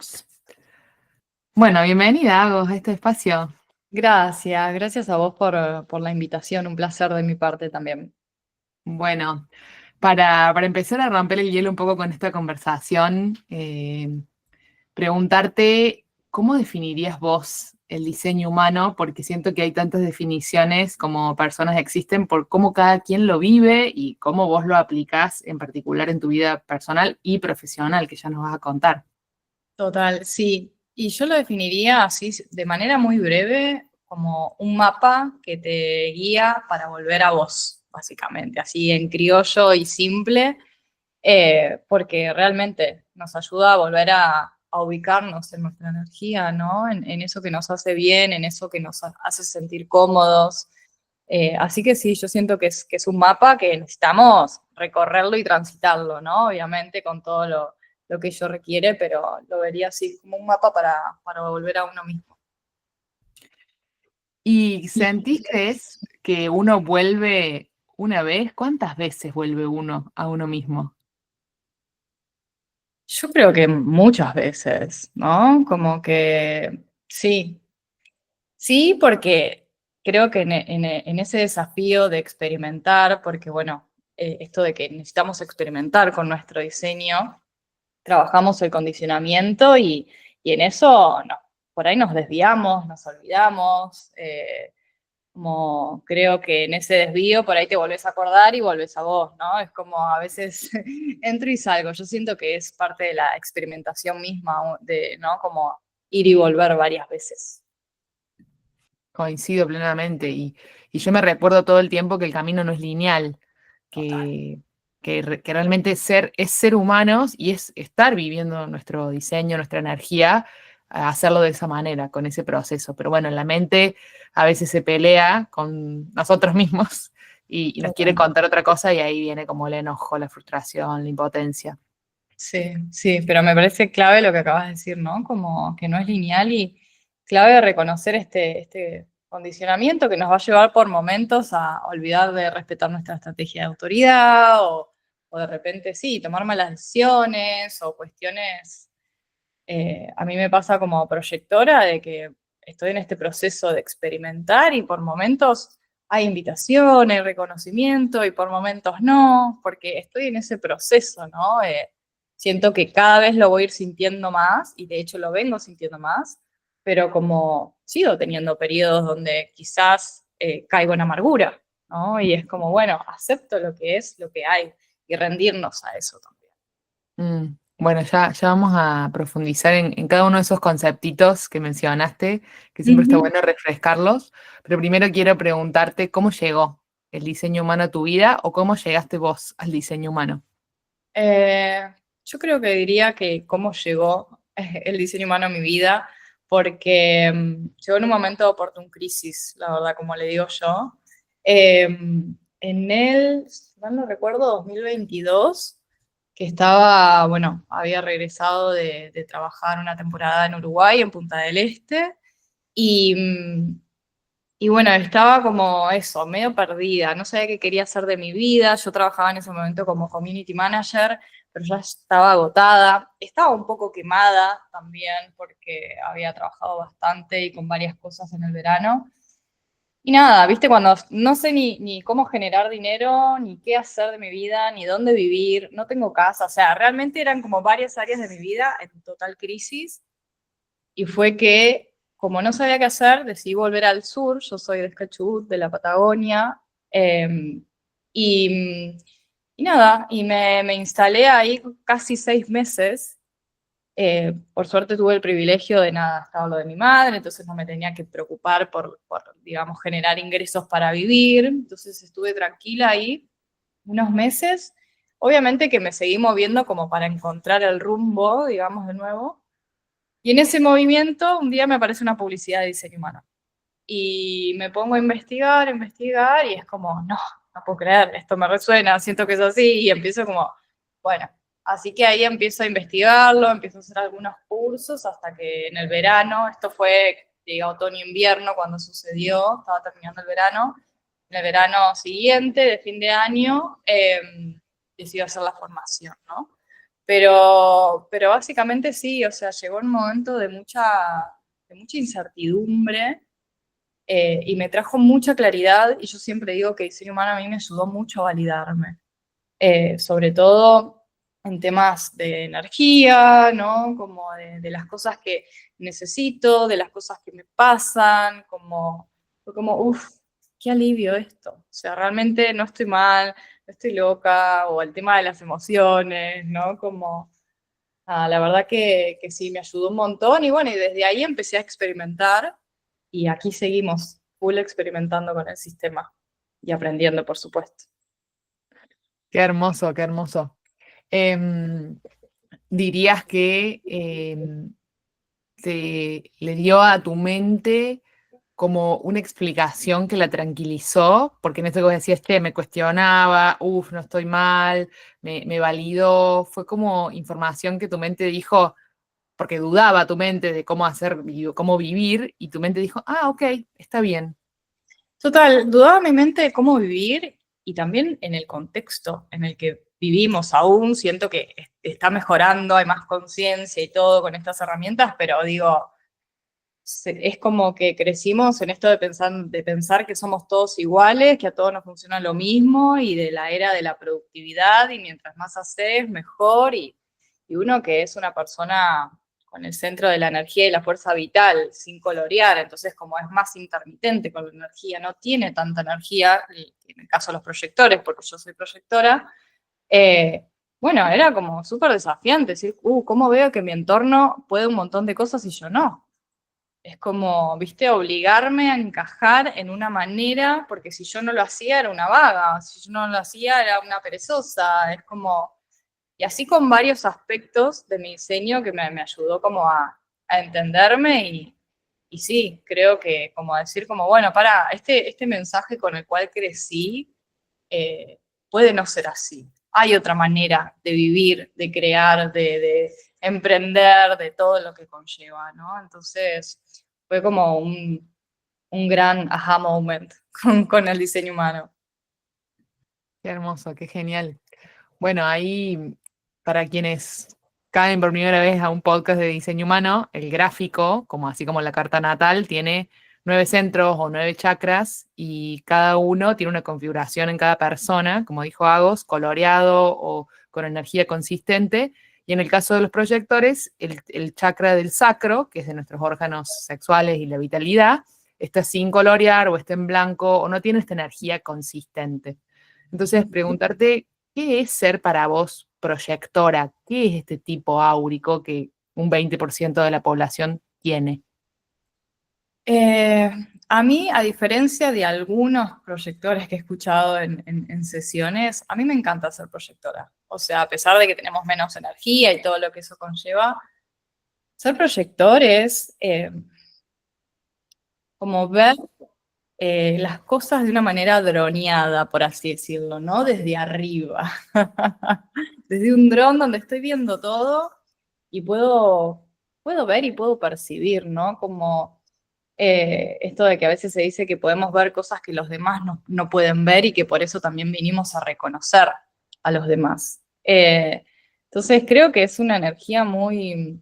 Ups. Bueno, bienvenida, Agos, a este espacio. Gracias a vos por la invitación, un placer de mi parte también. Bueno, para empezar a romper el hielo un poco con esta conversación, preguntarte cómo definirías vos el diseño humano, porque siento que hay tantas definiciones como personas existen por cómo cada quien lo vive y cómo vos lo aplicás en particular en tu vida personal y profesional, que ya nos vas a contar. Total, sí. Y yo lo definiría así, de manera muy breve, como un mapa que te guía para volver a vos, básicamente, así en criollo y simple, porque realmente nos ayuda a volver a ubicarnos en nuestra energía, ¿no? En eso que nos hace bien, en eso que nos hace sentir cómodos. Así que sí, yo siento que es un mapa que necesitamos recorrerlo y transitarlo, ¿no? Obviamente con todo lo que ello requiere, pero lo vería así como un mapa para volver a uno mismo. ¿Y sentís, crees, que uno vuelve una vez? ¿Cuántas veces vuelve uno a uno mismo? Yo creo que muchas veces, ¿no? Como que sí, sí, porque creo que en ese desafío de experimentar, porque bueno, esto de que necesitamos experimentar con nuestro diseño, trabajamos el condicionamiento y en eso no, por ahí nos desviamos, nos olvidamos, como creo que en ese desvío por ahí te volvés a acordar y volvés a vos, ¿no? Es como a veces entro y salgo, yo siento que es parte de la experimentación misma, de, ¿no? Como ir y volver varias veces. Coincido plenamente y yo me recuerdo todo el tiempo que el camino no es lineal, Total. que, que realmente es ser humanos y es estar viviendo nuestro diseño, nuestra energía, hacerlo de esa manera, con ese proceso. Pero bueno, la mente a veces se pelea con nosotros mismos y nos quiere Total. contar otra cosa y ahí viene como el enojo, la frustración, la impotencia. Sí, sí, pero me parece clave lo que acabas de decir, ¿no? Como que no es lineal y clave reconocer este condicionamiento que nos va a llevar por momentos a olvidar de respetar nuestra estrategia de autoridad o de repente, sí, tomar malas decisiones o cuestiones. A mí me pasa como proyectora de que estoy en este proceso de experimentar y por momentos hay invitación, hay reconocimiento y por momentos no, porque estoy en ese proceso, ¿no? Siento que cada vez lo voy a ir sintiendo más y de hecho lo vengo sintiendo más, pero como sigo teniendo periodos donde quizás caigo en amargura, ¿no? Y es como, bueno, acepto lo que es, lo que hay y rendirnos a eso también. Bueno, ya vamos a profundizar en cada uno de esos conceptitos que mencionaste, que siempre está Ujú. bueno refrescarlos, pero primero quiero preguntarte cómo llegó el diseño humano a tu vida o cómo llegaste vos al diseño humano. Eh, yo creo que diría que cómo llegó el diseño humano a mi vida, porque llegó en un momento de oportun crisis, la verdad, como le digo yo. En el, si mal no recuerdo, 2022, que estaba, bueno, había regresado de trabajar una temporada en Uruguay, en Punta del Este, y, y bueno, estaba como eso, medio perdida, no sabía qué quería hacer de mi vida, yo trabajaba en ese momento como community manager, pero ya estaba agotada, estaba un poco quemada también porque había trabajado bastante y con varias cosas en el verano. Y nada, viste, cuando no sé ni cómo generar dinero, ni qué hacer de mi vida, ni dónde vivir, no tengo casa, o sea, realmente eran como varias áreas de mi vida en total crisis. Y fue que, como no sabía qué hacer, decidí volver al sur. Yo soy de Escachubut, de la Patagonia. Y, y nada, y me instalé ahí casi 6 meses. Por suerte tuve el privilegio de nada, estaba lo de mi madre, entonces no me tenía que preocupar por, digamos, generar ingresos para vivir. Entonces estuve tranquila ahí unos meses. Obviamente que me seguí moviendo como para encontrar el rumbo, digamos, de nuevo. Y en ese movimiento, un día me aparece una publicidad de diseño humano. Y me pongo a investigar, y es como, no puedo creer, esto me resuena, siento que es así, y empiezo como, bueno, así que ahí empiezo a investigarlo, empiezo a hacer algunos cursos, hasta que en el verano, esto fue, diga, otoño-invierno cuando sucedió, estaba terminando el verano, en el verano siguiente, de fin de año, decidí hacer la formación, ¿no? Pero básicamente sí, o sea, llegó un momento de mucha incertidumbre y me trajo mucha claridad y yo siempre digo que diseño humano a mí me ayudó mucho a validarme, sobre todo en temas de energía, ¿no? Como de las cosas que necesito, de las cosas que me pasan, fue como, uff, qué alivio esto. O sea, realmente no estoy mal, no estoy loca, o el tema de las emociones, ¿no? Como, la verdad que sí, me ayudó un montón y bueno, y desde ahí empecé a experimentar y aquí seguimos full experimentando con el sistema y aprendiendo, por supuesto. Qué hermoso, qué hermoso. Em, ¿Dirías que te le dio a tu mente como una explicación que la tranquilizó? Porque en esto que vos decías, che, me cuestionaba, uff, no estoy mal, me validó, fue como información que tu mente dijo, porque dudaba tu mente de cómo hacer, cómo vivir, y tu mente dijo, ah, ok, está bien. Total, dudaba mi mente de cómo vivir y también en el contexto en el que vivimos aún. Siento que está mejorando, hay más conciencia y todo con estas herramientas, pero digo, es como que crecimos en esto de pensar que somos todos iguales, que a todos nos funciona lo mismo y de la era de la productividad y mientras más haces, mejor y uno que es una persona con el centro de la energía y la fuerza vital, sin colorear, entonces como es más intermitente con la energía, no tiene tanta energía, en el caso de los proyectores, porque yo soy proyectora, eh, bueno, era como súper desafiante, decir, ¿cómo veo que mi entorno puede un montón de cosas y yo no? Es como, viste, obligarme a encajar en una manera, porque si yo no lo hacía era una vaga, si yo no lo hacía era una perezosa, es como, y así con varios aspectos de mi diseño que me ayudó como a entenderme y sí, creo que como decir como, bueno, para, este mensaje con el cual crecí eh, puede no ser así. Hay otra manera de vivir, de crear, de emprender, de todo lo que conlleva, ¿no? Entonces fue como un gran aha moment con el diseño humano. Qué hermoso, qué genial. Bueno, ahí para quienes caen por primera vez a un podcast de diseño humano, el gráfico, como así como la carta natal, tiene 9 centros o 9 chakras y cada uno tiene una configuración en cada persona, como dijo Agos, coloreado o con energía consistente. Y en el caso de los proyectores, el chakra del sacro, que es de nuestros órganos sexuales y la vitalidad, está sin colorear o está en blanco o no tiene esta energía consistente. Entonces, preguntarte, ¿qué es ser para vos proyectora? ¿Qué es este tipo áurico que un 20% de la población tiene? Eh, a mí, a diferencia de algunos proyectores que he escuchado en sesiones, a mí me encanta ser proyectora. O sea, a pesar de que tenemos menos energía y todo lo que eso conlleva, ser proyector es como ver las cosas de una manera droneada, por así decirlo, ¿no? Desde arriba. Desde un dron donde estoy viendo todo y puedo ver y puedo percibir, ¿no? Como esto de que a veces se dice que podemos ver cosas que los demás no pueden ver y que por eso también vinimos a reconocer a los demás. Entonces creo que es una energía muy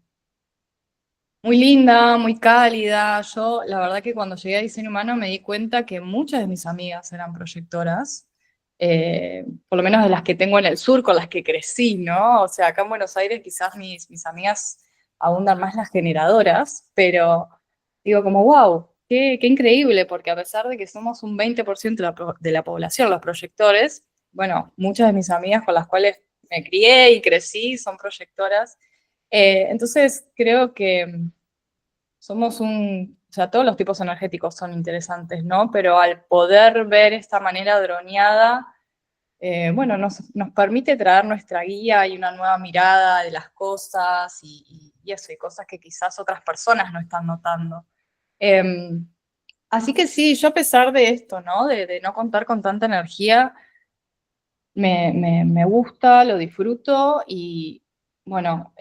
linda, muy cálida. Yo, la verdad que cuando llegué a diseño humano me di cuenta que muchas de mis amigas eran proyectoras, por lo menos de las que tengo en el sur, con las que crecí, ¿no? O sea, acá en Buenos Aires quizás mis amigas abundan más las generadoras, pero digo como, wow, qué increíble, porque a pesar de que somos un 20% de la población, los proyectores, bueno, muchas de mis amigas con las cuales me crié y crecí son proyectoras. Entonces, creo que somos o sea, todos los tipos energéticos son interesantes, ¿no? Pero al poder ver esta manera droneada, bueno, nos permite traer nuestra guía y una nueva mirada de las cosas y eso, y cosas que quizás otras personas no están notando. Eh, Así que sí, yo a pesar de esto, ¿no? De no contar con tanta energía, me gusta, lo disfruto y bueno,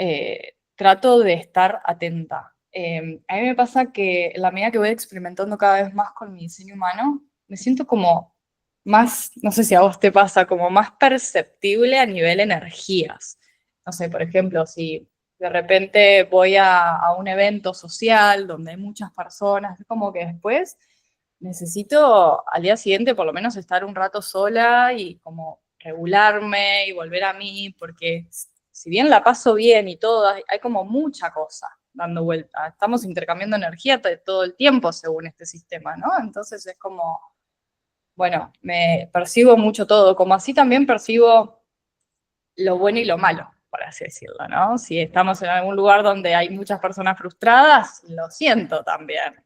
trato de estar atenta. A mí me pasa que en la medida que voy experimentando cada vez más con mi diseño humano, me siento como más, no sé si a vos te pasa, como más perceptible a nivel energías. no sé, por ejemplo, si de repente voy a un evento social donde hay muchas personas, es como que después necesito al día siguiente por lo menos estar un rato sola y como regularme y volver a mí, porque si bien la paso bien y todo, hay como mucha cosa dando vuelta. Estamos intercambiando energía todo el tiempo según este sistema, ¿no? Entonces es como, bueno, me percibo mucho todo, como así también percibo lo bueno y lo malo, por así decirlo, ¿no? Si estamos en algún lugar donde hay muchas personas frustradas, lo siento también.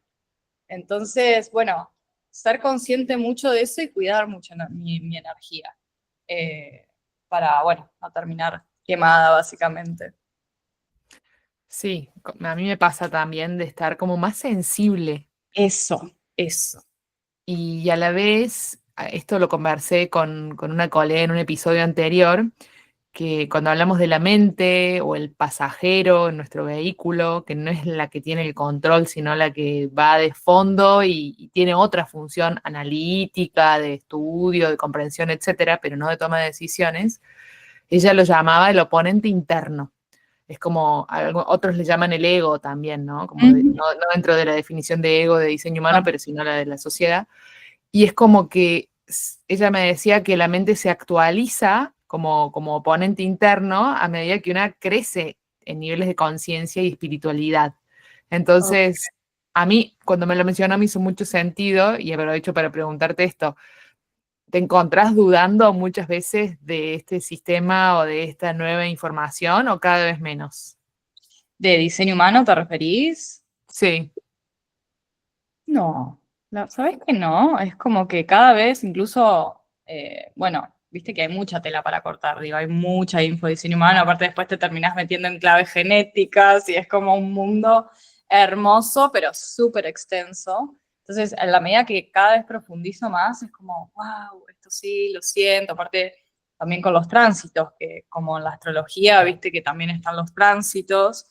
Entonces, bueno, ser consciente mucho de eso y cuidar mucho mi energía para, bueno, no terminar quemada, básicamente. Sí, a mí me pasa también de estar como más sensible Eso. y a la vez, esto lo conversé con una colega en un episodio anterior, que cuando hablamos de la mente o el pasajero en nuestro vehículo, que no es la que tiene el control, sino la que va de fondo y tiene otra función analítica, de estudio, de comprensión, etcétera, pero no de toma de decisiones, ella lo llamaba el oponente interno. Es como, otros le llaman el ego también, ¿no? Como Ujú. no dentro de la definición de ego de diseño humano, No, pero sino la de la sociedad. Y es como que ella me decía que la mente se actualiza como oponente interno a medida que una crece en niveles de conciencia y espiritualidad. ok. Entonces, a mí, cuando me lo mencionó, me hizo mucho sentido y aprovecho para preguntarte esto. ¿Te encontrás dudando muchas veces de este sistema o de esta nueva información o cada vez menos? ¿De diseño humano te referís? Sí. No, ¿sabés que no? Es como que cada vez, incluso, bueno, viste que hay mucha tela para cortar, digo, hay mucha info de diseño humano, aparte después te terminás metiendo en claves genéticas y es como un mundo hermoso, pero súper extenso. Entonces, en la medida que cada vez profundizo más, es como, wow, esto sí, lo siento, aparte también con los tránsitos, que como en la astrología, viste que también están los tránsitos.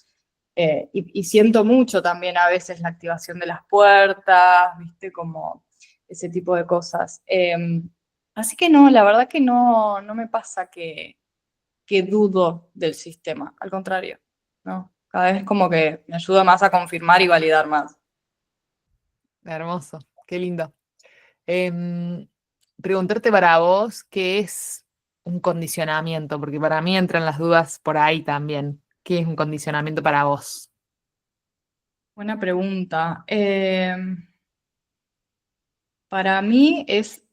Y siento mucho también a veces la activación de las puertas, ¿viste? Como ese tipo de cosas. Así que no, la verdad que no me pasa que dudo del sistema, al contrario, ¿no? Cada vez como que me ayuda más a confirmar y validar más. Hermoso, qué lindo. Em, Preguntarte para vos, ¿qué es un condicionamiento? Porque para mí entran las dudas por ahí también. ¿Qué es un condicionamiento para vos? Buena pregunta. Para mí es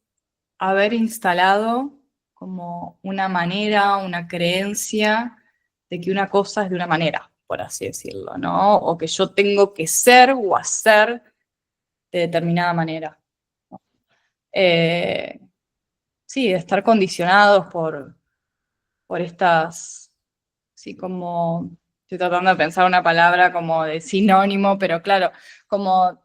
haber instalado como una manera, una creencia de que una cosa es de una manera, por así decirlo, ¿no? O que yo tengo que ser o hacer de determinada manera. Eh, sí, de estar condicionados por estas, sí, como, estoy tratando de pensar una palabra como de sinónimo, pero claro, como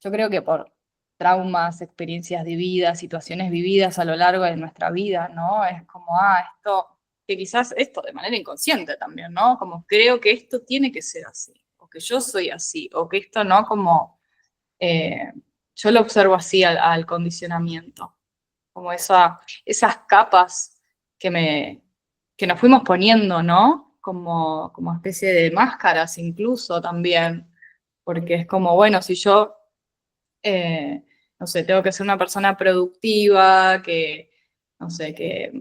yo creo que por traumas, experiencias vividas, situaciones vividas a lo largo de nuestra vida, ¿no? Es como, esto, que quizás esto de manera inconsciente también, ¿no? Como creo que esto tiene que ser así, o que yo soy así, o que esto no, como eh, yo lo observo así al condicionamiento, como esas capas que que nos fuimos poniendo, ¿no? Como especie de máscaras incluso también, porque es como, bueno, si yo eh, no sé, tengo que ser una persona productiva, no sé, que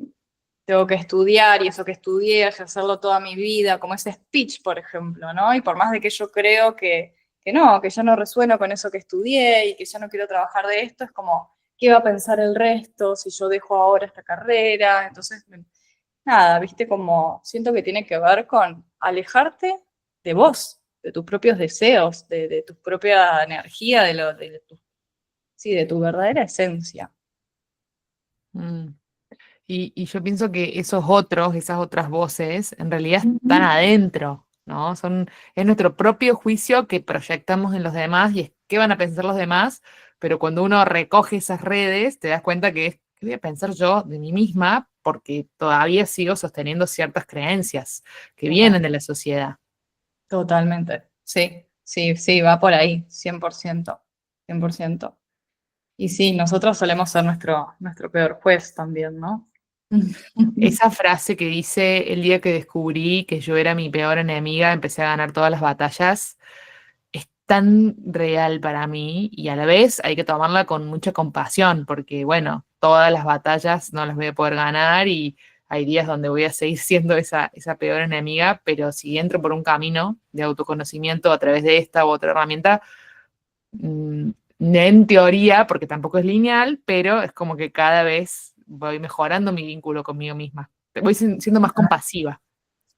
tengo que estudiar y eso que estudié, ejercerlo toda mi vida, como ese speech, por ejemplo, ¿no? Y por más de que yo creo que no, que yo no resueno con eso que estudié y que yo no quiero trabajar de esto, es como, ¿qué va a pensar el resto si yo dejo ahora esta carrera? Entonces, nada, viste, como siento que tiene que ver con alejarte de vos, de tus propios deseos, de tu propia energía, de tus sí, de tu verdadera esencia. Mm. Y yo pienso que esos otros, esas otras voces, en realidad están Ujú. adentro, ¿no? Es nuestro propio juicio que proyectamos en los demás y es qué van a pensar los demás, pero cuando uno recoge esas redes, te das cuenta que es, ¿qué voy a pensar yo de mí misma? Porque todavía sigo sosteniendo ciertas creencias que Total. vienen de la sociedad. Totalmente. Sí, sí, sí, va por ahí, 100%, 100%. Y sí, nosotros solemos ser nuestro peor juez también, ¿no? Esa frase que dice, el día que descubrí que yo era mi peor enemiga, empecé a ganar todas las batallas, es tan real para mí y a la vez hay que tomarla con mucha compasión, porque bueno, todas las batallas no las voy a poder ganar y hay días donde voy a seguir siendo esa peor enemiga, pero si entro por un camino de autoconocimiento a través de esta u otra herramienta, mm, en teoría, porque tampoco es lineal, pero es como que cada vez voy mejorando mi vínculo conmigo misma. Voy siendo más compasiva.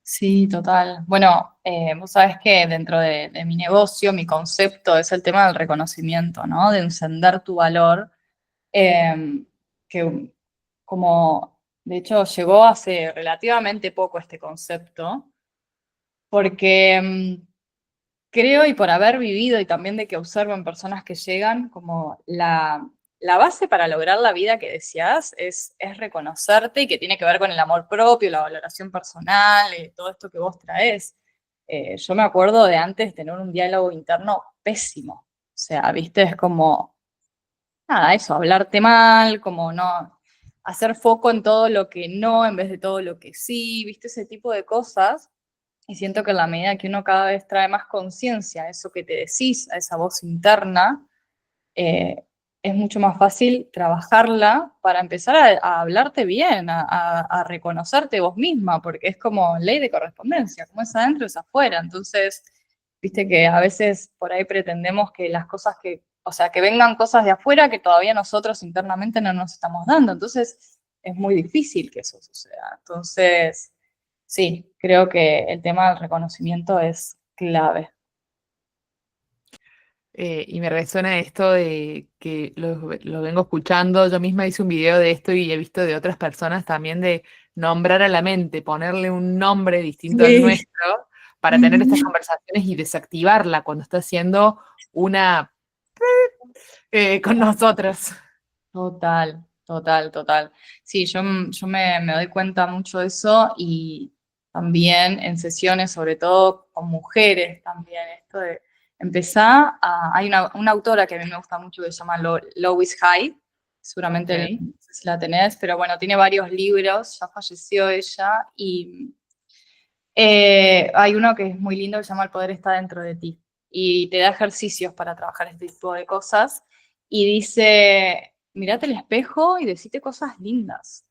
Sí, total. Bueno, vos sabés que dentro de mi negocio, mi concepto es el tema del reconocimiento, ¿no? De encender tu valor, que como, de hecho, llegó hace relativamente poco este concepto, porque creo, y por haber vivido y también de que observo en personas que llegan, como la base para lograr la vida que deseas es reconocerte y que tiene que ver con el amor propio, la valoración personal, todo esto que vos traes. Yo me acuerdo de antes tener un diálogo interno pésimo. O sea, viste, es como, nada, eso, hablarte mal, como no hacer foco en todo lo que no en vez de todo lo que sí, viste, ese tipo de cosas. Y siento que en la medida que uno cada vez trae más conciencia a eso que te decís, a esa voz interna, eh, es mucho más fácil trabajarla para empezar a hablarte bien, a reconocerte vos misma, porque es como ley de correspondencia, como es adentro es afuera. Entonces, viste que a veces por ahí pretendemos que las cosas que, o sea, que vengan cosas de afuera que todavía nosotros internamente no nos estamos dando. Entonces, es muy difícil que eso suceda. Entonces, sí, creo que el tema del reconocimiento es clave. Y me resuena esto de que lo vengo escuchando. Yo misma hice un video de esto y he visto de otras personas también de nombrar a la mente, ponerle un nombre distinto al Sí. nuestro para tener estas conversaciones y desactivarla cuando está haciendo una con nosotros. Total, total, total. Sí, yo me doy cuenta mucho de eso y también en sesiones, sobre todo con mujeres también, esto de empezar a... Hay una autora que a mí me gusta mucho que se llama Lois Hay, seguramente Ok, no sé si la tenés, pero bueno, tiene varios libros, ya falleció ella y hay uno que es muy lindo que se llama El poder está dentro de ti y te da ejercicios para trabajar este tipo de cosas y dice, mirate el espejo y decite cosas lindas.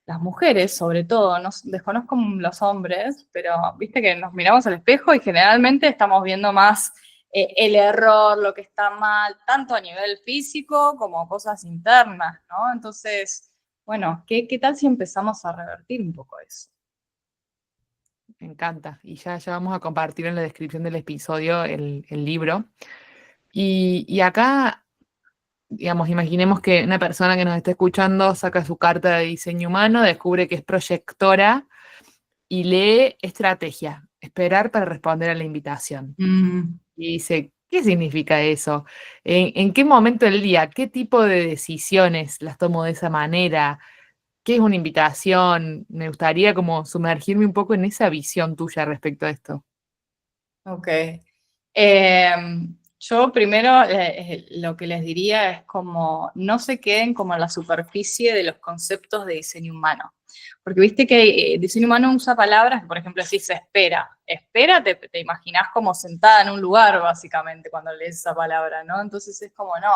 Las mujeres, sobre todo, no, desconozco los hombres, pero viste que nos miramos al espejo y generalmente estamos viendo más el error, lo que está mal, tanto a nivel físico como cosas internas, ¿no? Entonces, bueno, ¿qué tal si empezamos a revertir un poco eso? me encanta. Y ya vamos a compartir en la descripción del episodio el libro. Y acá, digamos, imaginemos que una persona que nos está escuchando saca su carta de diseño humano, descubre que es proyectora y lee estrategia, esperar para responder a la invitación. Mm. Y dice, ¿qué significa eso? En qué momento del día? ¿Qué tipo de decisiones las tomo de esa manera? ¿Qué es una invitación? Me gustaría como sumergirme un poco en esa visión tuya respecto a esto. Ok. Yo primero lo que les diría es como no se queden como en la superficie de los conceptos de diseño humano. Porque viste que diseño humano usa palabras, por ejemplo, si se espera. Espera, te imaginás como sentada en un lugar, básicamente, cuando lees esa palabra, ¿no? Entonces es como, no,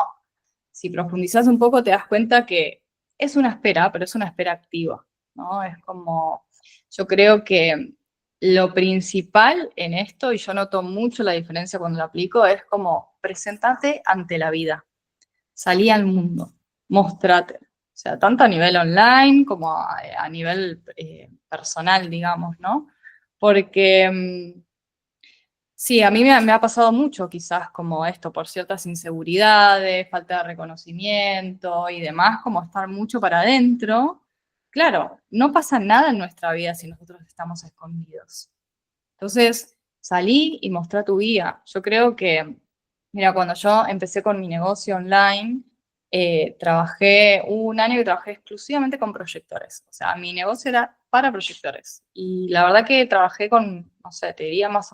si profundizás un poco te das cuenta que es una espera, pero es una espera activa, ¿no? Es como, yo creo que lo principal en esto, y yo noto mucho la diferencia cuando lo aplico, es como presentarte ante la vida, salí al mundo, mostrate. O sea, tanto a nivel online como a nivel personal, digamos, ¿no? Porque sí, a mí me ha pasado mucho quizás como esto, por ciertas inseguridades, falta de reconocimiento y demás, como estar mucho para adentro. Claro, no pasa nada en nuestra vida si nosotros estamos escondidos. Entonces, salí y mostré tu guía. Yo creo que, mira, cuando yo empecé con mi negocio online, trabajé un año que trabajé exclusivamente con proyectores. O sea, mi negocio era para proyectores. Y la verdad que trabajé con, no sé, te diría más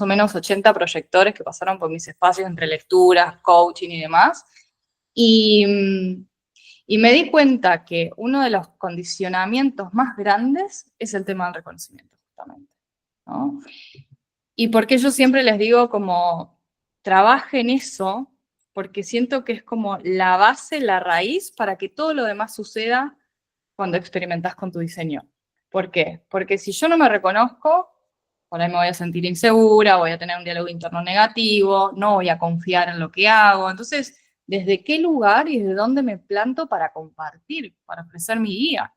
o menos 80 proyectores que pasaron por mis espacios entre lecturas, coaching y demás. Y Y me di cuenta que uno de los condicionamientos más grandes es el tema del reconocimiento, justamente, ¿no? Y porque yo siempre les digo como, trabajen eso, porque siento que es como la base, la raíz para que todo lo demás suceda cuando experimentas con tu diseño. ¿Por qué? Porque si yo no me reconozco, por ahí me voy a sentir insegura, voy a tener un diálogo interno negativo, no voy a confiar en lo que hago. Entonces, ¿desde qué lugar y desde dónde me planto para compartir, para ofrecer mi guía?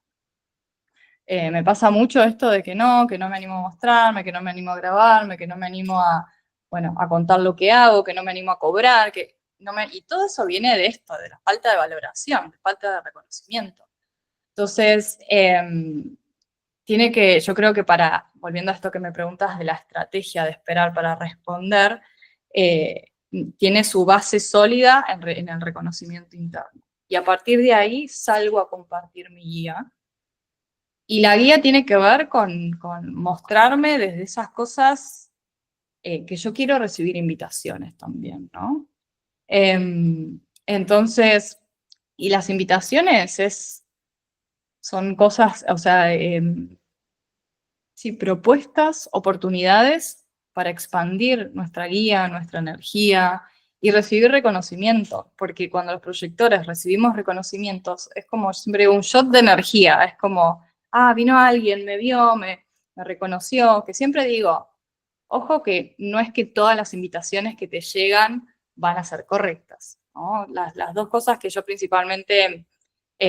Me pasa mucho esto de que no me animo a mostrarme, que no me animo a grabarme, que no me animo a, bueno, a contar lo que hago, que no me animo a cobrar, que no me, y todo eso viene de esto, de la falta de valoración, de falta de reconocimiento. Entonces, yo creo que volviendo a esto que me preguntas de la estrategia de esperar para responder, eh, tiene su base sólida en el reconocimiento interno. Y a partir de ahí salgo a compartir mi guía. Y la guía tiene que ver con mostrarme desde esas cosas que yo quiero recibir invitaciones también, ¿no? Entonces, y las invitaciones son cosas, o sea, sí, propuestas, oportunidades para expandir nuestra guía, nuestra energía y recibir reconocimiento, porque cuando los proyectores recibimos reconocimientos es como siempre un shot de energía, es como, vino alguien, me vio, me reconoció, que siempre digo, ojo que no es que todas las invitaciones que te llegan van a ser correctas, ¿no? Las dos cosas que yo principalmente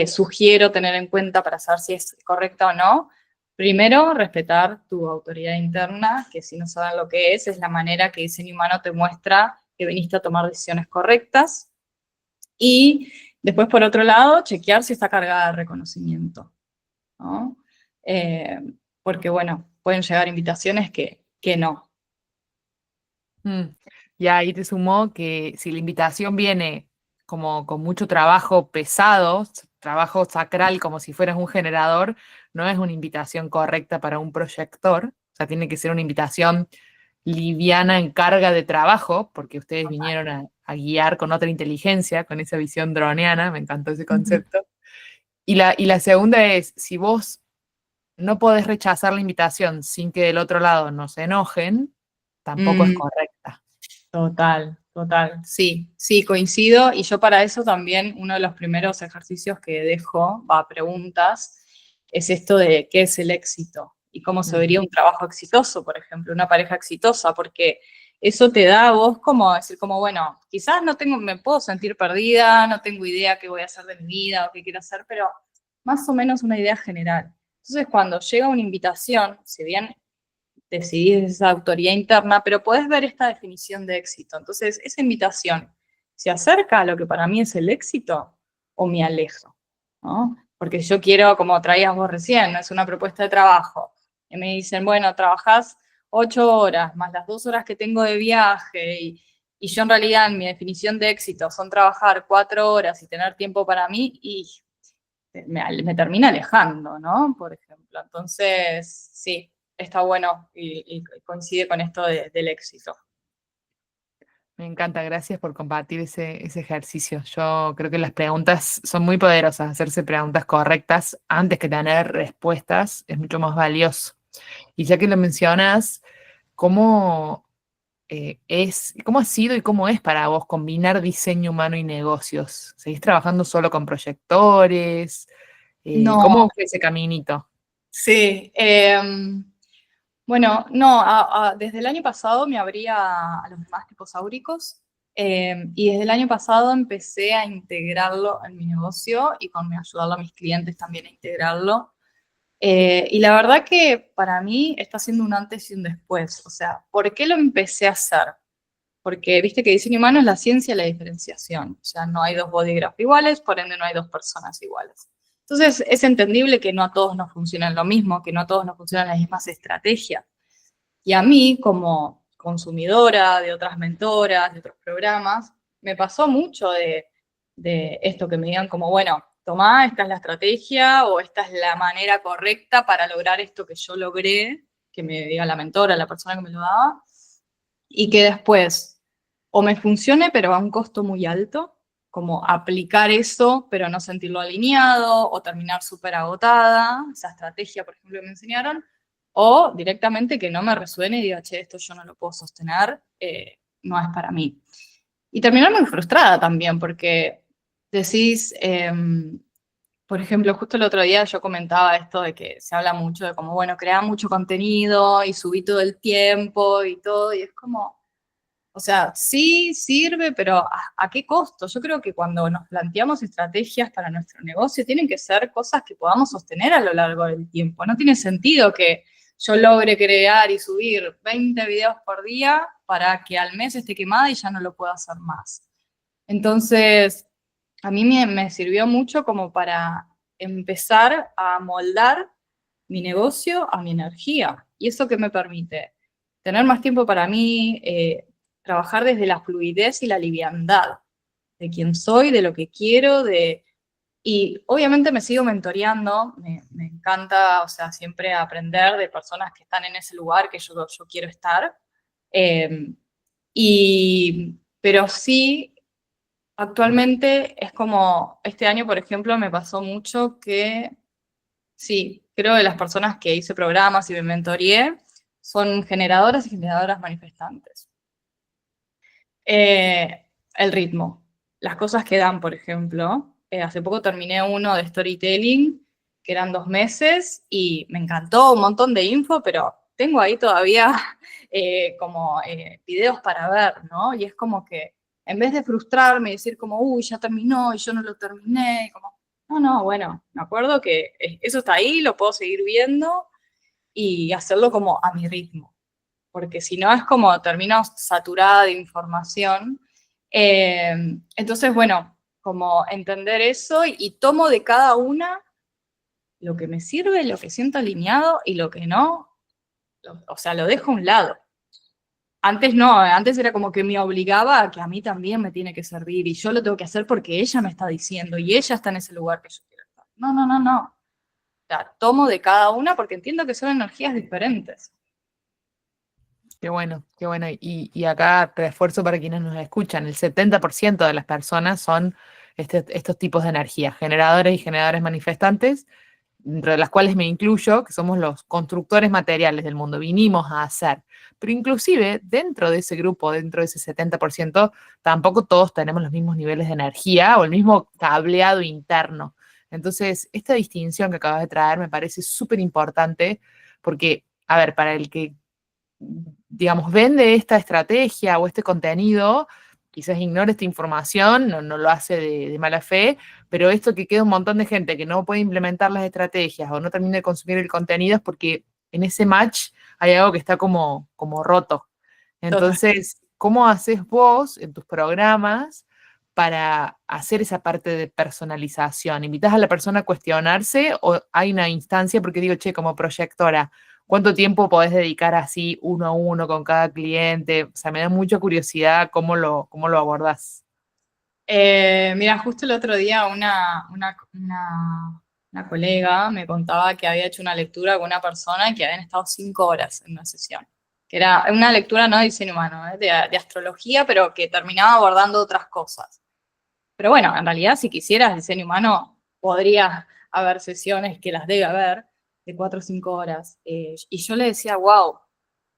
sugiero tener en cuenta para saber si es correcta o no. Primero, respetar tu autoridad interna, que si no saben lo que es la manera que Diseño Humano te muestra que viniste a tomar decisiones correctas. Y después, por otro lado, chequear si está cargada de reconocimiento, ¿no? Porque, bueno, pueden llegar invitaciones que no. Mm. Y ahí te sumó que si la invitación viene como con mucho trabajo pesado, trabajo sacral como si fueras un generador, no es una invitación correcta para un proyector. O sea, tiene que ser una invitación liviana en carga de trabajo, porque ustedes vinieron a guiar con otra inteligencia, con esa visión droniana, me encantó ese concepto. Y la segunda es, si vos no podés rechazar la invitación sin que del otro lado no se enojen, tampoco es Mm, correcta. total, total. Sí, sí, coincido. Y yo para eso también uno de los primeros ejercicios que dejo, preguntas, es esto de qué es el éxito y cómo se Mm. vería un trabajo exitoso, por ejemplo, una pareja exitosa, porque eso te da a vos como decir, como, bueno, quizás no tengo, me puedo sentir perdida, no tengo idea qué voy a hacer de mi vida o qué quiero hacer, pero más o menos una idea general. Entonces, cuando llega una invitación, si bien decidís esa autoría interna, pero podés ver esta definición de éxito. Entonces, esa invitación, ¿se acerca a lo que para mí es el éxito o me alejo? ¿No? Porque yo quiero, como traías vos recién, ¿no? Es una propuesta de trabajo. Y me dicen, bueno, trabajás 8 horas, más las 2 horas que tengo de viaje, y yo en realidad en mi definición de éxito son trabajar 4 horas y tener tiempo para mí, y me termina alejando, ¿no? Por ejemplo. Entonces, sí, está bueno y coincide con esto del éxito. Me encanta, gracias por compartir ese ejercicio. Yo creo que las preguntas son muy poderosas, hacerse preguntas correctas antes que tener respuestas es mucho más valioso. Y ya que lo mencionas, ¿cómo cómo ha sido y cómo es para vos combinar diseño humano y negocios? ¿Seguís trabajando solo con proyectores? No, ¿Cómo fue ese caminito? sí. Bueno, no, desde el año pasado me abrí a los demás tipos áuricos, y desde el año pasado empecé a integrarlo en mi negocio y ayudarlo a mis clientes también a integrarlo. Y la verdad que para mí está siendo un antes y un después. O sea, ¿por qué lo empecé a hacer? Porque viste que diseño humano es la ciencia de la diferenciación. O sea, no hay dos bodygraph iguales, por ende no hay dos personas iguales. Entonces, es entendible que no a todos nos funcionan lo mismo, que no a todos nos funcionan las mismas estrategias. Y a mí, como consumidora de otras mentoras, de otros programas, me pasó mucho de esto que me digan como, bueno, tomá, esta es la estrategia o esta es la manera correcta para lograr esto que yo logré, que me diga la mentora, la persona que me lo daba, y que después o me funcione pero a un costo muy alto, como aplicar eso, pero no sentirlo alineado o terminar súper agotada, esa estrategia, por ejemplo, que me enseñaron, o directamente que no me resuene y diga, che, esto yo no lo puedo sostener, no es para mí. Y terminar muy frustrada también, porque decís, por ejemplo, justo el otro día yo comentaba esto de que se habla mucho de como, bueno, crear mucho contenido y subí todo el tiempo y todo, y es como, o sea, sí sirve, pero ¿a qué costo? Yo creo que cuando nos planteamos estrategias para nuestro negocio, tienen que ser cosas que podamos sostener a lo largo del tiempo. No tiene sentido que yo logre crear y subir 20 videos por día para que al mes esté quemada y ya no lo pueda hacer más. Entonces, a mí me sirvió mucho como para empezar a moldar mi negocio a mi energía. ¿Y eso qué me permite? Tener más tiempo para mí, trabajar desde la fluidez y la liviandad de quién soy, de lo que quiero, y obviamente me sigo mentoreando, me encanta, o sea, siempre aprender de personas que están en ese lugar que yo quiero estar. Eh, pero sí, actualmente es como, este año, por ejemplo, me pasó mucho que, sí, creo que las personas que hice programas y me mentoreé son generadoras y generadoras manifestantes. El ritmo, las cosas que dan, por ejemplo. Hace poco terminé uno de storytelling, que eran 2 meses, y me encantó, un montón de info, pero tengo ahí todavía como videos para ver, ¿no? Y es como que en vez de frustrarme y decir como, uy, ya terminó y yo no lo terminé, como, no, bueno, me acuerdo que eso está ahí, lo puedo seguir viendo y hacerlo como a mi ritmo, porque si no es como termino saturada de información. Entonces, bueno, como entender eso y tomo de cada una lo que me sirve, lo que siento alineado y lo que no, o sea, lo dejo a un lado. Antes no, antes era como que me obligaba a que a mí también me tiene que servir y yo lo tengo que hacer porque ella me está diciendo y ella está en ese lugar que yo quiero estar. No. O sea, tomo de cada una porque entiendo que son energías diferentes. Qué bueno, qué bueno. Y acá refuerzo para quienes nos escuchan, el 70% de las personas son estos tipos de energía, generadores y generadores manifestantes, entre las cuales me incluyo, que somos los constructores materiales del mundo, vinimos a hacer. Pero inclusive dentro de ese grupo, dentro de ese 70%, tampoco todos tenemos los mismos niveles de energía o el mismo cableado interno. Entonces, esta distinción que acabas de traer me parece súper importante porque, a ver, para el que digamos, vende esta estrategia o este contenido, quizás ignore esta información, no lo hace de mala fe, pero esto que queda un montón de gente que no puede implementar las estrategias o no termina de consumir el contenido es porque en ese match hay algo que está como roto. Total. Entonces, ¿cómo haces vos en tus programas para hacer esa parte de personalización? ¿Invitas a la persona a cuestionarse o hay una instancia? Porque digo, che, como proyectora, ¿cuánto tiempo podés dedicar así uno a uno con cada cliente? O sea, me da mucha curiosidad cómo lo abordás. Mira, justo el otro día una colega me contaba que había hecho una lectura con una persona y que habían estado 5 horas en una sesión. Que era una lectura no de diseño humano, de astrología, pero que terminaba abordando otras cosas. Pero bueno, en realidad, si quisieras diseño humano, podría haber sesiones que las debe haber de 4 o 5 horas. Y yo le decía, wow,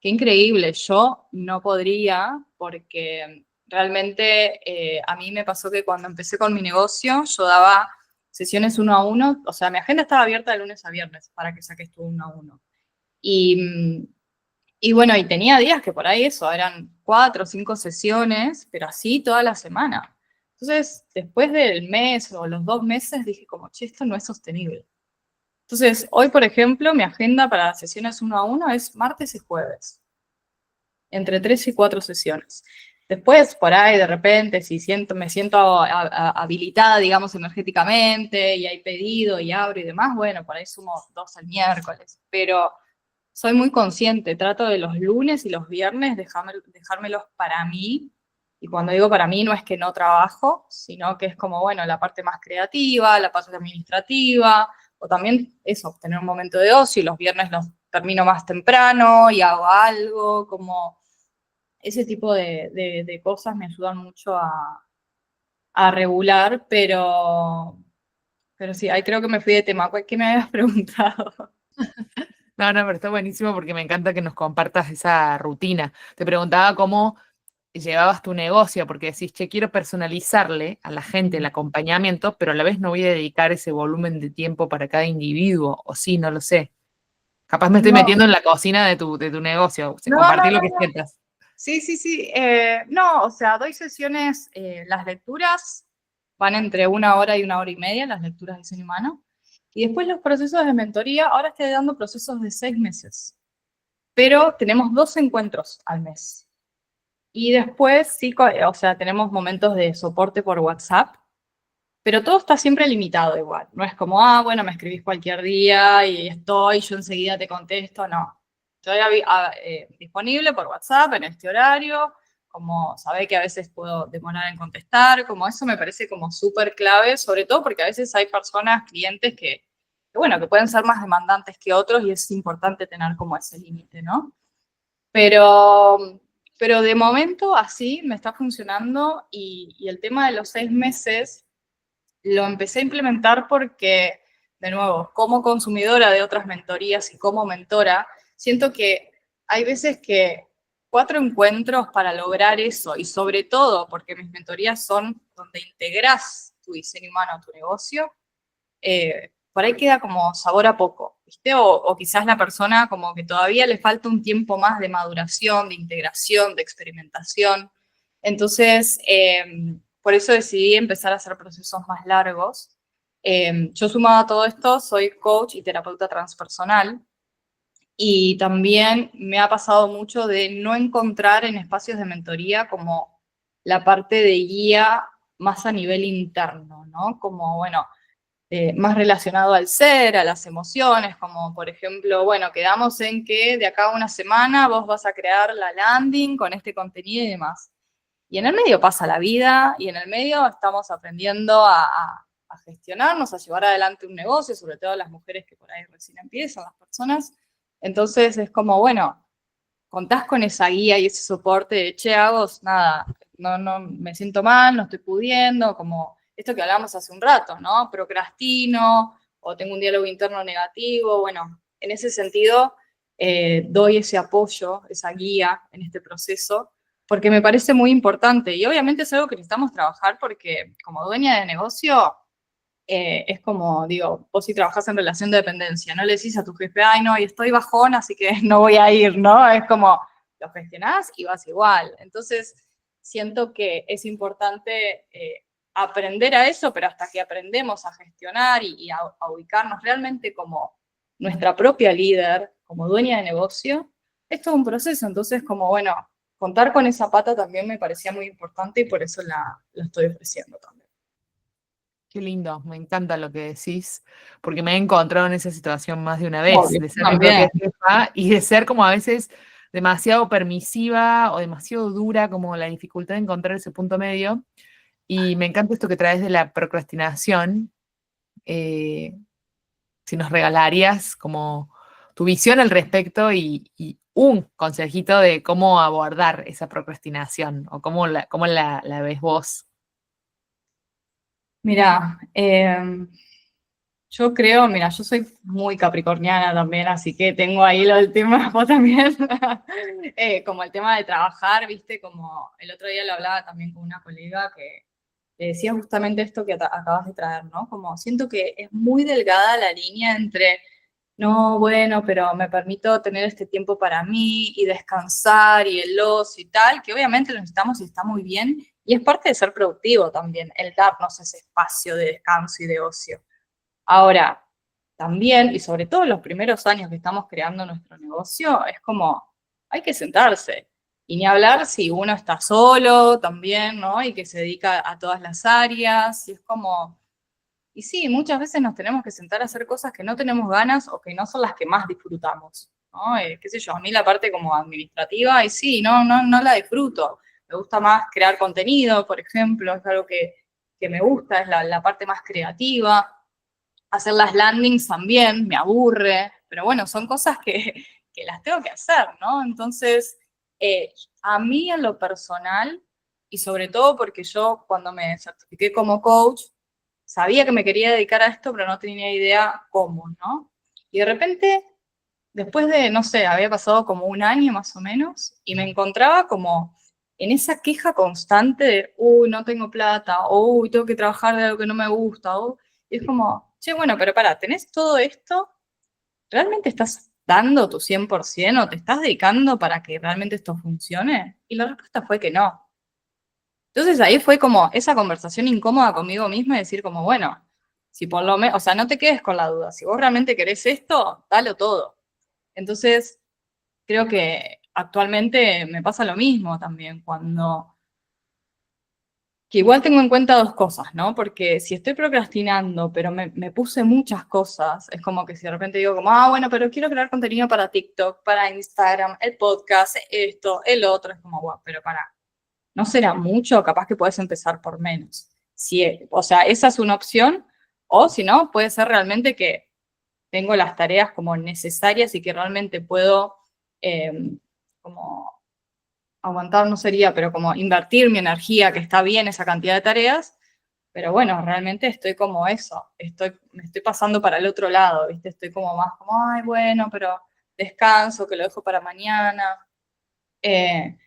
qué increíble. Yo no podría porque realmente a mí me pasó que cuando empecé con mi negocio, yo daba sesiones uno a uno. O sea, mi agenda estaba abierta de lunes a viernes para que saques tú uno a uno. Y, y bueno, y tenía días que por ahí eso, eran 4 o 5 sesiones, pero así toda la semana. Entonces, después del mes o los 2 meses, dije como, che, esto no es sostenible. Entonces, hoy, por ejemplo, mi agenda para las sesiones uno a uno es martes y jueves, entre 3 y 4 sesiones. Después, por ahí, de repente, si me siento habilitada, digamos, energéticamente, y hay pedido y abro y demás, bueno, por ahí sumo 2 el miércoles. Pero soy muy consciente, trato de los lunes y los viernes dejármelos para mí. Y cuando digo para mí, no es que no trabajo, sino que es como, bueno, la parte más creativa, la parte administrativa, o también eso, tener un momento de ocio, y los viernes los termino más temprano y hago algo, como ese tipo de cosas me ayudan mucho a regular, pero sí, ahí creo que me fui de tema. ¿Qué me habías preguntado? No, no, pero está buenísimo porque me encanta que nos compartas esa rutina. Te preguntaba cómo llevabas tu negocio, porque decís, che, quiero personalizarle a la gente el acompañamiento, pero a la vez no voy a dedicar ese volumen de tiempo para cada individuo, o sí, no lo sé. Capaz me estoy No, metiendo en la cocina de tu negocio, o sea, no, no, compartir lo no, que no. sientas. Sí, sí, sí. No, o sea, doy sesiones, las lecturas van entre 1 hora y 1 hora y media, las lecturas de diseño humano. Y después los procesos de mentoría, ahora estoy dando procesos de 6 meses, pero tenemos 2 encuentros al mes. Y después sí, o sea, tenemos momentos de soporte por WhatsApp, pero todo está siempre limitado igual. No es como, bueno, me escribís cualquier día y yo enseguida te contesto, no. Estoy disponible por WhatsApp en este horario, como sabés que a veces puedo demorar en contestar, como eso me parece como súper clave, sobre todo porque a veces hay personas, clientes bueno, que pueden ser más demandantes que otros y es importante tener como ese límite, ¿no? Pero, pero de momento así me está funcionando y el tema de los 6 meses lo empecé a implementar porque, de nuevo, como consumidora de otras mentorías y como mentora, siento que hay veces que 4 encuentros para lograr eso, y sobre todo porque mis mentorías son donde integras tu diseño humano a tu negocio, por ahí queda como sabor a poco, ¿viste? O quizás la persona como que todavía le falta un tiempo más de maduración, de integración, de experimentación. Entonces, por eso decidí empezar a hacer procesos más largos. Yo sumado a todo esto, soy coach y terapeuta transpersonal, y también me ha pasado mucho de no encontrar en espacios de mentoría como la parte de guía más a nivel interno, ¿no? Como, bueno, más relacionado al ser, a las emociones, como por ejemplo, bueno, quedamos en que de acá a una semana vos vas a crear la landing con este contenido y demás. Y en el medio pasa la vida y en el medio estamos aprendiendo a gestionarnos, a llevar adelante un negocio, sobre todo las mujeres que por ahí recién empiezan, las personas. Entonces es como, bueno, contás con esa guía y ese soporte de, che, Agos, nada, no, me siento mal, no estoy pudiendo, como esto que hablábamos hace un rato, ¿no? Procrastino o tengo un diálogo interno negativo. Bueno, en ese sentido, doy ese apoyo, esa guía en este proceso, porque me parece muy importante y obviamente es algo que necesitamos trabajar porque como dueña de negocio, es como, digo, vos si trabajás en relación de dependencia, no le decís a tu jefe, ay, no, y estoy bajón, así que no voy a ir, ¿no? Es como, lo gestionás y vas igual. Entonces, siento que es importante aprender a eso, pero hasta que aprendemos a gestionar y a ubicarnos realmente como nuestra propia líder, como dueña de negocio, es todo un proceso. Entonces, como, bueno, contar con esa pata también me parecía muy importante y por eso la estoy ofreciendo también. Qué lindo, me encanta lo que decís, porque me he encontrado en esa situación más de una vez, Obvio, de ser mi también. propia jefa y de ser como a veces demasiado permisiva o demasiado dura, como la dificultad de encontrar ese punto medio. Y me encanta esto que traes de la procrastinación. eh, si nos regalarías como tu visión al respecto y un consejito de cómo abordar esa procrastinación o cómo la ves vos. Mira, yo creo, mira, yo soy muy capricorniana también, así que tengo ahí lo del tema, vos también, como el tema de trabajar, viste, como el otro día lo hablaba también con una colega que le decía justamente esto que acabas de traer, ¿no? Como siento que es muy delgada la línea entre, no, bueno, pero me permito tener este tiempo para mí y descansar y el ocio y tal, que obviamente lo necesitamos y está muy bien, y es parte de ser productivo también, el darnos ese espacio de descanso y de ocio. Ahora, también, y sobre todo en los primeros años que estamos creando nuestro negocio, es como, hay que sentarse. Y ni hablar si uno está solo también, ¿no? Y que se dedica a todas las áreas, y es como, y sí, muchas veces nos tenemos que sentar a hacer cosas que no tenemos ganas o que no son las que más disfrutamos, ¿no? Qué sé yo, a mí la parte como administrativa, y sí, no la disfruto. Me gusta más crear contenido, por ejemplo, es algo que me gusta, es la parte más creativa. Hacer las landings también me aburre, pero bueno, son cosas que las tengo que hacer, ¿no? Entonces, a mí en lo personal, y sobre todo porque yo cuando me certifiqué como coach, sabía que me quería dedicar a esto, pero no tenía idea cómo, ¿no? Y de repente, después de, no sé, había pasado como un año más o menos, y me encontraba como en esa queja constante de, uy, no tengo plata, o uy, tengo que trabajar de algo que no me gusta, y es como, che, bueno, pero pará, ¿tenés todo esto? ¿Realmente estás dando tu 100% o te estás dedicando para que realmente esto funcione? Y la respuesta fue que no. Entonces ahí fue como esa conversación incómoda conmigo misma y decir como, bueno, si por lo menos, o sea, no te quedes con la duda, si vos realmente querés esto, dalo todo. Entonces, creo que actualmente me pasa lo mismo también, que igual tengo en cuenta dos cosas, ¿no? Porque si estoy procrastinando, pero me puse muchas cosas, es como que si de repente digo como, bueno, pero quiero crear contenido para TikTok, para Instagram, el podcast, esto, el otro, es como, bueno, pero para, ¿no será mucho? Capaz que puedes empezar por menos. Si, o sea, esa es una opción, o si no, puede ser realmente que tengo las tareas como necesarias y que realmente puedo como aguantar no sería, pero como invertir mi energía, que está bien esa cantidad de tareas, pero bueno, realmente estoy como eso, me estoy pasando para el otro lado, ¿viste? Estoy como más como, ay, bueno, pero descanso, que lo dejo para mañana. Eh,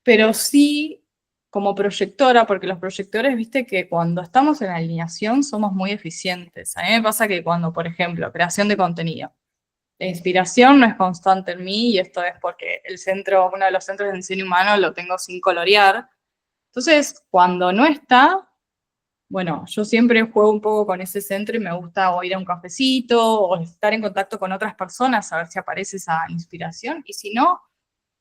pero sí como proyectora, porque los proyectores, viste que cuando estamos en alineación somos muy eficientes. A mí me pasa que cuando, por ejemplo, creación de contenido, la inspiración no es constante en mí y esto es porque uno de los centros de diseño humano lo tengo sin colorear. Entonces, cuando no está, bueno, yo siempre juego un poco con ese centro y me gusta o ir a un cafecito o estar en contacto con otras personas a ver si aparece esa inspiración. Y si no,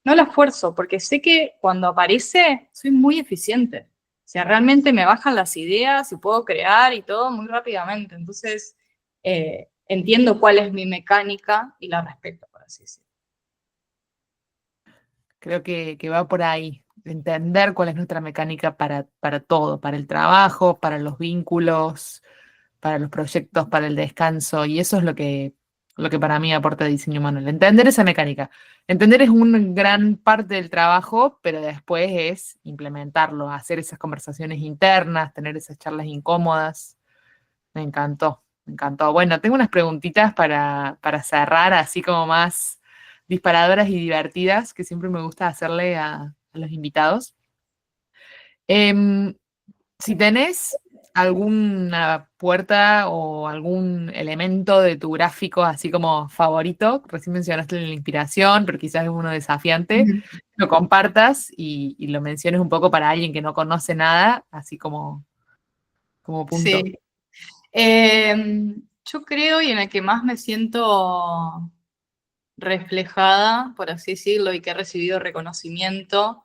no la esfuerzo porque sé que cuando aparece soy muy eficiente. O sea, realmente me bajan las ideas y puedo crear y todo muy rápidamente. Entonces, entiendo cuál es mi mecánica y la respeto, por así decirlo. Creo que va por ahí, entender cuál es nuestra mecánica para todo, para el trabajo, para los vínculos, para los proyectos, para el descanso, y eso es lo que para mí aporta el diseño humano, el entender esa mecánica. Entender es una gran parte del trabajo, pero después es implementarlo, hacer esas conversaciones internas, tener esas charlas incómodas. Me encantó, me encantó. Bueno, tengo unas preguntitas para cerrar, así como más disparadoras y divertidas, que siempre me gusta hacerle a los invitados. Em, si tenés alguna puerta o algún elemento de tu gráfico así como favorito, recién mencionaste la inspiración, pero quizás es uno desafiante, Ujú. lo compartas y lo menciones un poco para alguien que no conoce nada, así como punto. Sí. Yo creo y en el que más me siento reflejada, por así decirlo, y que he recibido reconocimiento,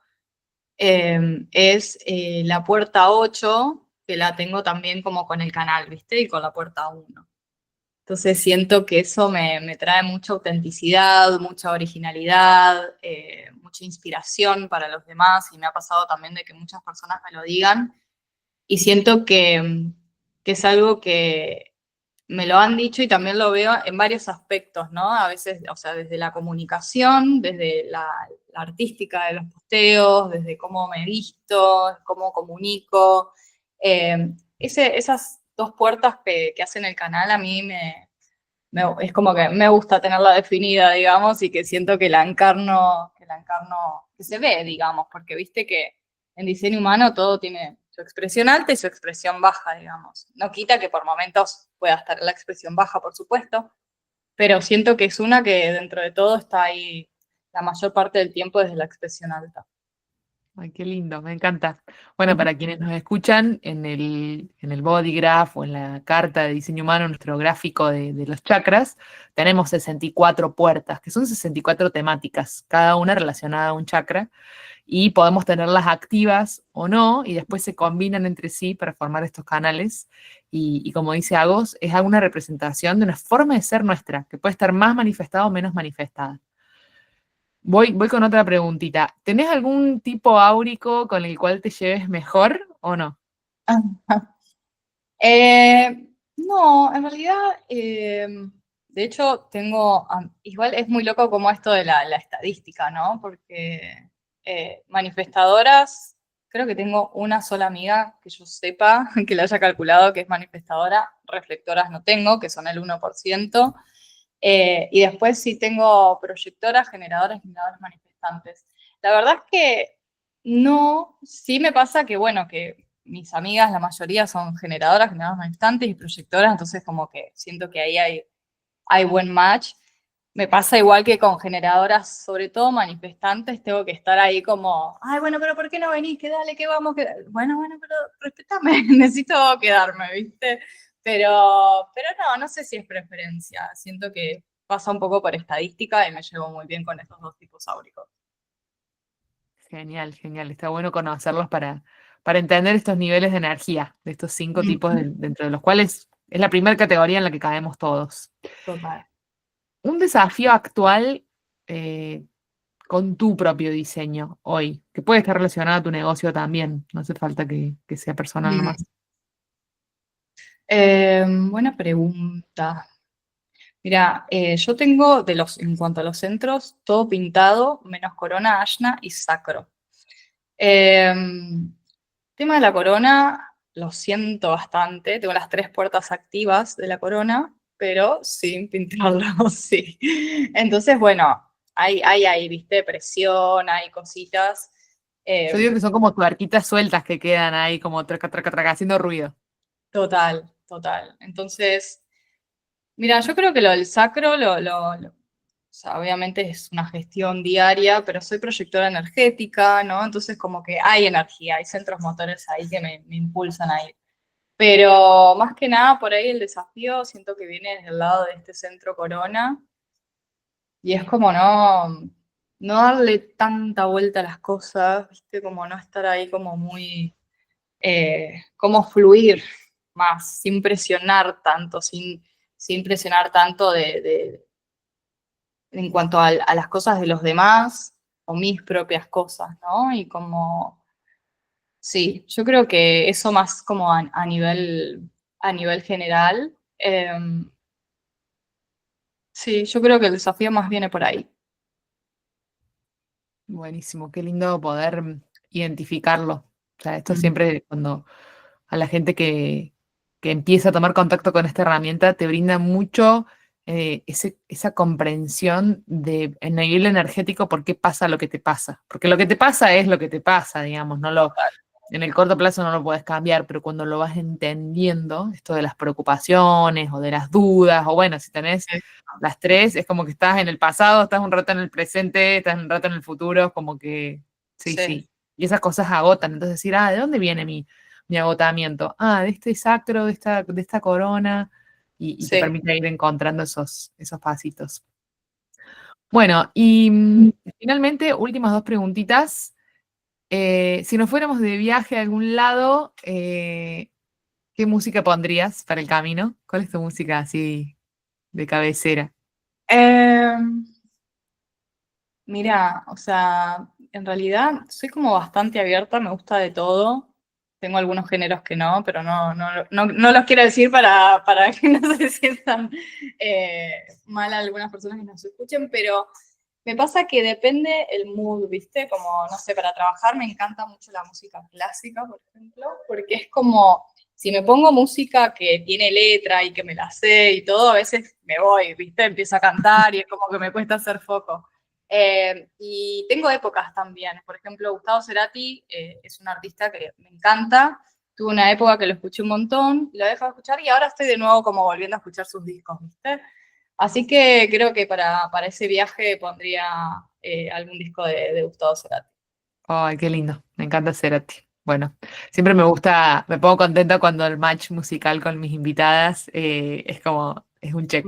es la puerta 8 que la tengo también como con el canal, ¿viste? Y con la puerta 1. Entonces siento que eso me trae mucha autenticidad, mucha originalidad, mucha inspiración para los demás y me ha pasado también de que muchas personas me lo digan y siento que es algo que me lo han dicho y también lo veo en varios aspectos, ¿no? A veces, o sea, desde la comunicación, desde la artística de los posteos, desde cómo me visto, cómo comunico. Esas dos puertas que hacen el canal a mí es como que me gusta tenerla definida, digamos, y que siento que se ve, digamos, porque viste que en diseño humano todo tiene su expresión alta y su expresión baja, digamos. No quita que por momentos pueda estar la expresión baja, por supuesto, pero siento que es una que dentro de todo está ahí la mayor parte del tiempo desde la expresión alta. Ay, qué lindo, me encanta. Bueno, para quienes nos escuchan, en el body graph o en la carta de diseño humano, nuestro gráfico de los chakras, tenemos 64 puertas, que son 64 temáticas, cada una relacionada a un chakra, y podemos tenerlas activas o no, y después se combinan entre sí para formar estos canales. Y como dice Agos, es alguna representación de una forma de ser nuestra, que puede estar más manifestada o menos manifestada. Voy con otra preguntita. ¿Tenés algún tipo áurico con el cual te lleves mejor o no? No, en realidad, de hecho, igual es muy loco como esto de la estadística, ¿no? Porque manifestadoras creo que tengo una sola amiga que yo sepa, que la haya calculado, que es manifestadora. Reflectoras no tengo, que son el 1%. Y después sí tengo proyectoras, generadoras, generadores manifestantes. La verdad es que no, sí me pasa que, bueno, que mis amigas, la mayoría son generadoras, generadoras manifestantes y proyectoras, entonces como que siento que ahí hay buen match. Me pasa igual que con generadoras, sobre todo manifestantes, tengo que estar ahí como, ay, bueno, pero ¿por qué no venís? Que dale, que vamos, que bueno, pero respetame, necesito quedarme, ¿viste? Pero no sé si es preferencia. Siento que pasa un poco por estadística y me llevo muy bien con estos dos tipos áuricos. Genial, genial. Está bueno conocerlos para entender estos niveles de energía, de estos 5 tipos, Ujú. dentro de los cuales es la primera categoría en la que caemos todos. Total. Un desafío actual eh, con tu propio diseño hoy, que puede estar relacionado a tu negocio también, no hace falta que sea personal Mm. nomás. Buena pregunta. Mira, yo tengo en cuanto a los centros, todo pintado, menos corona, ashna y sacro. Eh, tema de la corona, lo siento bastante. Tengo las 3 puertas activas de la corona, pero sin pintarlo, sí. Entonces, bueno, hay, viste, presión, hay cositas. Yo Eh, digo que son como tuerquitas sueltas que quedan ahí como traca, traca, traca, haciendo ruido. total, total. Entonces, mira, yo creo que lo del sacro, o sea, obviamente es una gestión diaria, pero soy proyectora energética, ¿no? Entonces como que hay energía, hay centros motores ahí que me impulsan a ir. Pero más que nada por ahí el desafío siento que viene desde el lado de este centro Corona y es como no darle tanta vuelta a las cosas, ¿viste? Como no estar ahí como muy, como fluir más, sin presionar tanto, sin presionar tanto en cuanto a las cosas de los demás o mis propias cosas, ¿no? Y como, sí, yo creo que eso más como a nivel general. Sí, yo creo que el desafío más viene por ahí. Buenísimo, qué lindo poder identificarlo. O sea, esto Ujú. siempre cuando a la gente que empieza a tomar contacto con esta herramienta te brinda mucho esa comprensión de en el nivel energético por qué pasa lo que te pasa. Porque lo que te pasa es lo que te pasa, digamos, en el corto plazo no lo puedes cambiar, pero cuando lo vas entendiendo, esto de las preocupaciones o de las dudas, o bueno, si tenés Sí, las tres, es como que estás en el pasado, estás un rato en el presente, estás un rato en el futuro, como que sí, sí, sí. Y esas cosas agotan. Entonces decir, ¿de dónde viene mi agotamiento? De este sacro, de esta corona, y te sí. permite ir encontrando esos pasitos. Bueno, y finalmente, últimas 2 preguntitas. Si nos fuéramos de viaje a algún lado, ¿qué música pondrías para el camino? ¿Cuál es tu música así de cabecera? Eh, Mira, o sea, en realidad soy como bastante abierta, me gusta de todo. Tengo algunos géneros que no, pero no los quiero decir para que no se sientan mal algunas personas que nos escuchen, pero me pasa que depende el mood, ¿viste? Como, no sé, para trabajar me encanta mucho la música clásica, por ejemplo, porque es como, si me pongo música que tiene letra y que me la sé y todo, a veces me voy, ¿viste? Empiezo a cantar y es como que me cuesta hacer foco. Y tengo épocas también. Por ejemplo, Gustavo Cerati es un artista que me encanta. Tuve una época que lo escuché un montón, lo he dejado de escuchar y ahora estoy de nuevo como volviendo a escuchar sus discos, ¿viste? Así que creo que para ese viaje pondría algún disco de Gustavo Cerati. Ay, qué lindo. Me encanta Cerati. Bueno, siempre me gusta, me pongo contenta cuando el match musical con mis invitadas es como, es un check.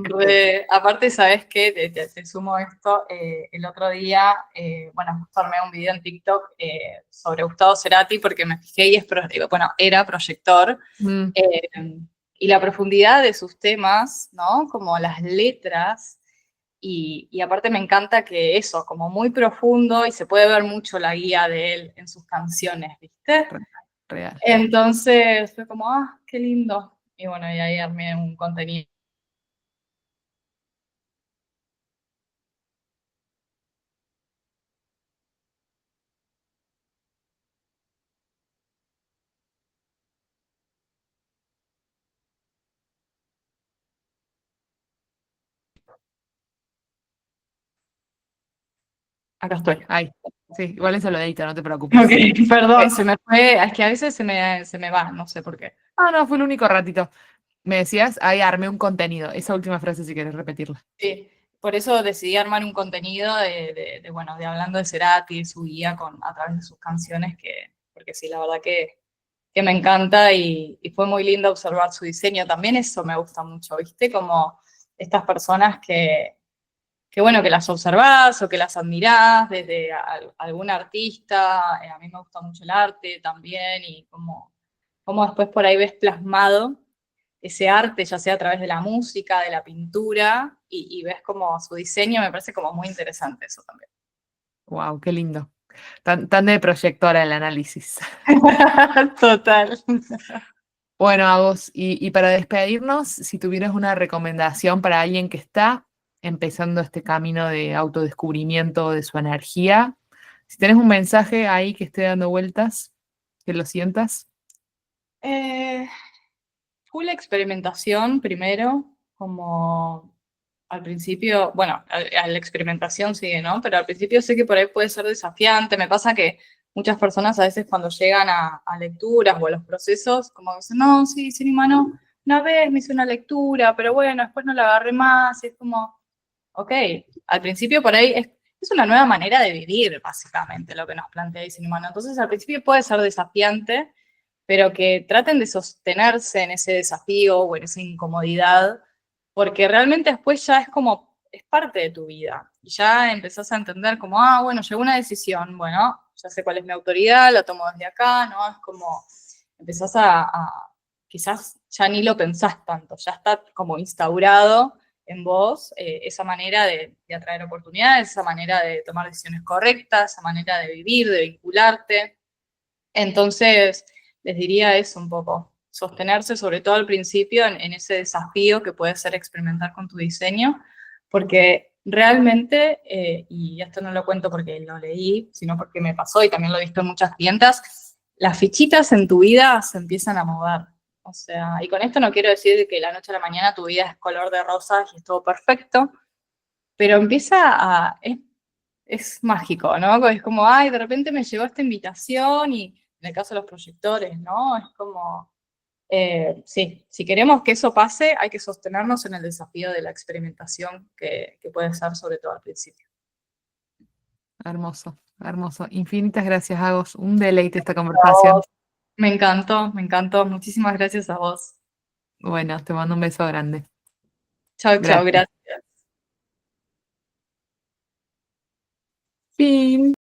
Aparte, ¿sabes qué? Te sumo esto. El otro día, bueno, justo armé un video en TikTok sobre Gustavo Cerati porque me fijé y bueno, era proyector. Mm, eh, y la profundidad de sus temas, ¿no? Como las letras. Y aparte me encanta que eso, como muy profundo y se puede ver mucho la guía de él en sus canciones, ¿viste? re- real. Entonces fue como, qué lindo. Y bueno, y ahí armé un contenido. Acá estoy. Ahí. Sí, igual eso lo edito, no te Ok, preocupes. perdón, se me fue. Es que a veces se me va, no sé por qué. Ah, no, fue el único ratito. Me decías, ahí armé un contenido. Esa última frase si quieres repetirla. Sí, por eso decidí armar un contenido bueno, de hablando de Cerati, de su guía a través de sus canciones, porque sí, la verdad que me encanta y fue muy lindo observar su diseño. También eso me gusta mucho, ¿viste? Como estas personas que bueno, que las observás o que las admirás desde algún artista. A mí me gusta mucho el arte también y como después por ahí ves plasmado ese arte, ya sea a través de la música, de la pintura, y ves como su diseño, me parece como muy interesante eso también. Wow, qué lindo. Tan de proyectora el análisis. Total. Bueno, Agos, y para despedirnos, si tuvieras una recomendación para alguien que está empezando este camino de autodescubrimiento de su energía, si tenés un mensaje ahí que esté dando vueltas, que lo sientas. Eh, Full experimentación primero, como al principio, bueno, a la experimentación sigue, ¿no? Pero al principio sé que por ahí puede ser desafiante. Me pasa que muchas personas a veces cuando llegan a lecturas o a los procesos, como dicen, no, sí, ser humano, una vez me hice una lectura, pero bueno, después no la agarré más, y es como, ok, al principio por ahí es una nueva manera de vivir, básicamente, lo que nos plantea Diseño Humano. Entonces, al principio puede ser desafiante, pero que traten de sostenerse en ese desafío o en esa incomodidad, porque realmente después ya es como, es parte de tu vida. Y ya empezás a entender como, ah, bueno, llegó una decisión, bueno, ya sé cuál es mi autoridad, la tomo desde acá, ¿no? Es como, empezás quizás ya ni lo pensás tanto, ya está como instaurado en vos esa manera de atraer oportunidades, esa manera de tomar decisiones correctas, esa manera de vivir, de vincularte. Entonces, les diría eso un poco, sostenerse sobre todo al principio en ese desafío que puede ser experimentar con tu diseño, porque realmente, y esto no lo cuento porque lo leí, sino porque me pasó y también lo he visto en muchas clientas, las fichitas en tu vida se empiezan a mover. O sea, y con esto no quiero decir que la noche a la mañana tu vida es color de rosas y es todo perfecto, pero es mágico, ¿no? Es como, ay, de repente me llegó esta invitación y en el caso de los proyectores, ¿no? Es como, sí, si queremos que eso pase, hay que sostenernos en el desafío de la experimentación que puede ser sobre todo al principio. Hermoso, hermoso. Infinitas gracias, Agos. Un deleite esta A conversación. vos. Me encantó, me encantó. Muchísimas gracias a vos. Bueno, te mando un beso grande. Chao, chao, Gracias. gracias. Fin.